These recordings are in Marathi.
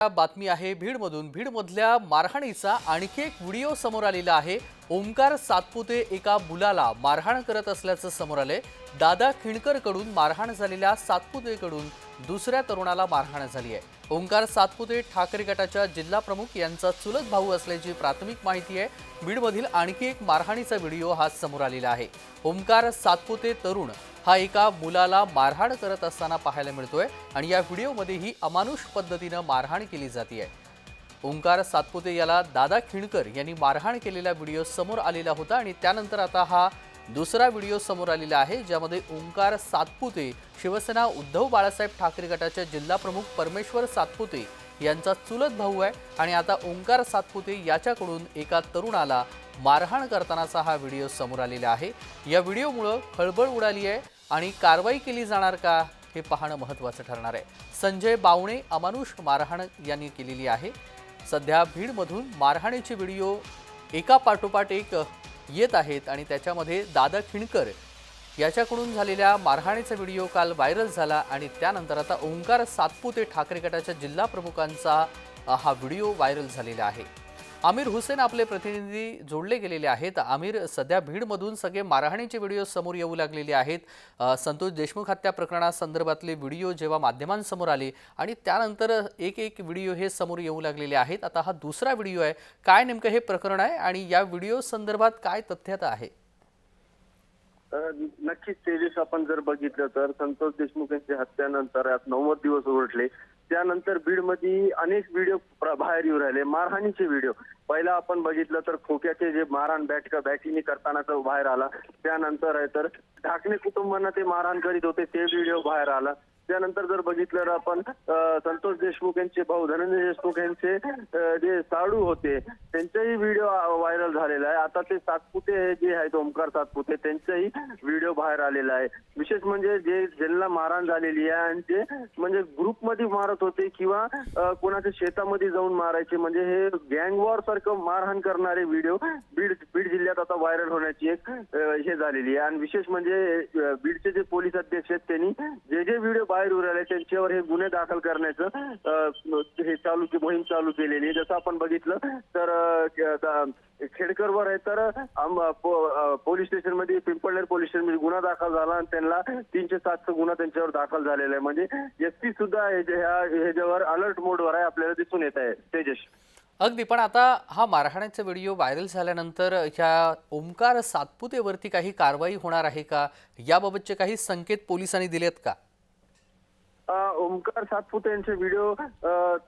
बातमी आहे भीडमधून। भीडमधल्या मारहाणीचा आणखी एक व्हिडिओ समोर आलेला आहे। ओंकार सातपुते एका मुलाला मारहाण करत असल्याचं समोर आले। दादा खिणकरकडून मारहाण झालेल्या सातपुतेकडून दुसऱ्या तरुणाला मारहाण झाली आहे। ओंकार सातपुते ठाकरे गटाच्या जिल्हा प्रमुख यांचा चुलत भाऊ असल्याची प्राथमिक माहिती आहे। भीडमधील आणखी एक मारहाणीचा व्हिडिओ हा समोर आलेला आहे। ओंकार सातपुते तरुण हा एका मुलाला मारहाण करत असताना पाहायला मिळतोय आणि या व्हिडिओमध्ये ही अमानुष पद्धतीने मारहाण केली जाते आहे। ओंकार सातपुते याला दादा खिणकर यांनी मारहाण केलेला व्हिडिओ समोर आलेला होता आणि त्यानंतर आता हा दुसरा व्हिडिओ समोर आलेला आहे, ज्यामध्ये ओंकार सातपुते शिवसेना उद्धव बाळासाहेब ठाकरे गटाचे जिल्हा प्रमुख परमेश्वर सातपुते यांचा चुलत भाऊ आहे आणि आता ओंकार सातपुते याच्याकडून एका तरुणाला मारहाण करतानाचा हा व्हिडिओ समोर आलेला आहे। या व्हिडिओमुळे खळबळ उडाली आहे आणि कारवाई केली जाणार का हे पाहणं महत्त्वाचं ठरणार आहे। संजय बावणे अमानुष मारहाण यांनी केलेली आहे। सध्या भीडमधून मारहाणीचे व्हिडिओ एका पाठोपाठ एक येत आहेत आणि त्याच्यामध्ये दादा खिणकर याच्याकडून झालेल्या मारहाणीचा व्हिडिओ काल व्हायरल झाला आणि त्यानंतर आता ओंकार सातपुते ठाकरे गटाच्या जिल्हा प्रमुखांचा हा व्हिडिओ व्हायरल झालेला आहे। आमिर हुसेन आपले प्रतिनिधी जोडले गेलेले आहेत। आमिर, सध्या भीडमधून सगळे मारहाणीचे व्हिडिओ समोर येऊ लागलेले आहेत। संतोष देशमुख हत्या प्रकरणासंदर्भातले व्हिडिओ जेव्हा माध्यमांसमोर आले आणि त्यानंतर एक व्हिडिओ हे समोर येऊ लागलेले आहेत। आता हा दुसरा व्हिडिओ आहे। काय नेमकं हे प्रकरण आहे आणि या व्हिडिओ संदर्भात काय तथ्यता आहे? नक्कीच तेजस, आपण जर बघितलं तर संतोष देशमुख यांच्या हत्येनंतर 90 दिवस उलटले। त्यानंतर बीडमध्ये अनेक व्हिडिओ बाहेर येऊ राहिले, मारहाणीचे व्हिडिओ। पहिला आपण बघितलं तर खोक्याचे जे मारहाण बॅटिंग करतानाचा बाहेर आला। त्यानंतर आहे तर ठाकरे कुटुंबांना ते मारहाण करीत होते ते व्हिडिओ बाहेर आला। त्यानंतर जर बघितलं तर आपण संतोष देशमुख यांचे भाऊ धनंजय देशमुख यांचे जे साडू होते त्यांचाही व्हिडिओ व्हायरल झालेला आहे। आता ते सातपुते जे आहेत ओंकार सातपुते त्यांचाही व्हिडिओ बाहेर आलेला आहे। विशेष म्हणजे जे ज्यांना मारहाण झालेली आहे आणि जे म्हणजे ग्रुपमध्ये मारत होते किंवा कोणाच्या शेतामध्ये जाऊन मारायचे, म्हणजे हे गँग वॉर सारखं मारहाण करणारे व्हिडिओ बीड जिल्ह्यात आता व्हायरल होण्याची एक हे झालेली आहे। आणि विशेष म्हणजे बीडचे जे पोलीस अध्यक्ष आहेत त्यांनी जे व्हिडिओ बाहेर उरले त्यांच्यावर हे गुन्हे दाखल करण्याचं हे मोहीम चालू केलेली आहे। जसं आपण बघितलं तर खेडकरवर आहे तर पोलीस स्टेशनमध्ये पिंपळनेर पोलीस स्टेशनमध्ये गुन्हा दाखल झाला आणि त्यांना 307चा गुन्हा त्यांच्यावर दाखल झालेला आहे। म्हणजे एसपी सुद्धा ह्याच्यावर अलर्ट मोडवर आहे, आपल्याला दिसून येत आहे तेजस। अगदी, पण आता हा मारहाणीचा व्हिडिओ व्हायरल झाल्यानंतर ह्या ओंकार सातपुतेवरती काही कारवाई होणार आहे का? याबाबतचे काही संकेत पोलिसांनी दिलेत का? ओंकार सातपुते यांचे व्हिडिओ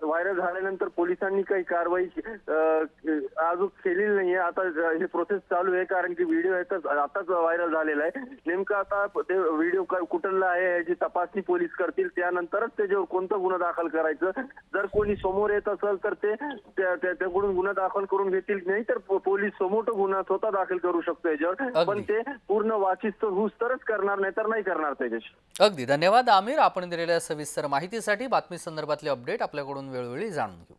व्हायरल झाल्यानंतर पोलिसांनी काही कारवाई अजून केलेली नाहीये। आता हे प्रोसेस चालू आहे, कारण की व्हिडिओ आताच व्हायरल झालेला आहे। नेमकं आता ते व्हिडिओ कुठला आहे याची तपासणी पोलीस करतील, त्यानंतरच त्याच्यावर कोणता गुन्हा दाखल करायचं। जर कोणी समोर येत असेल तर ते त्याकडून गुन्हा दाखल करून घेतील, नाही तर पोलीस समोर गुन्हा स्वतः दाखल करू शकतो याच्यावर, पण ते पूर्ण वाचिस्त होऊस तरच करणार, नाही तर नाही करणार तेजस। अगदी धन्यवाद आमिर, आपण दिलेल्या सविस्तर माहितीसाठी। बातमी संदर्भातले अपडेट आपल्याकडून वेळोवेळी जाणून घेऊ।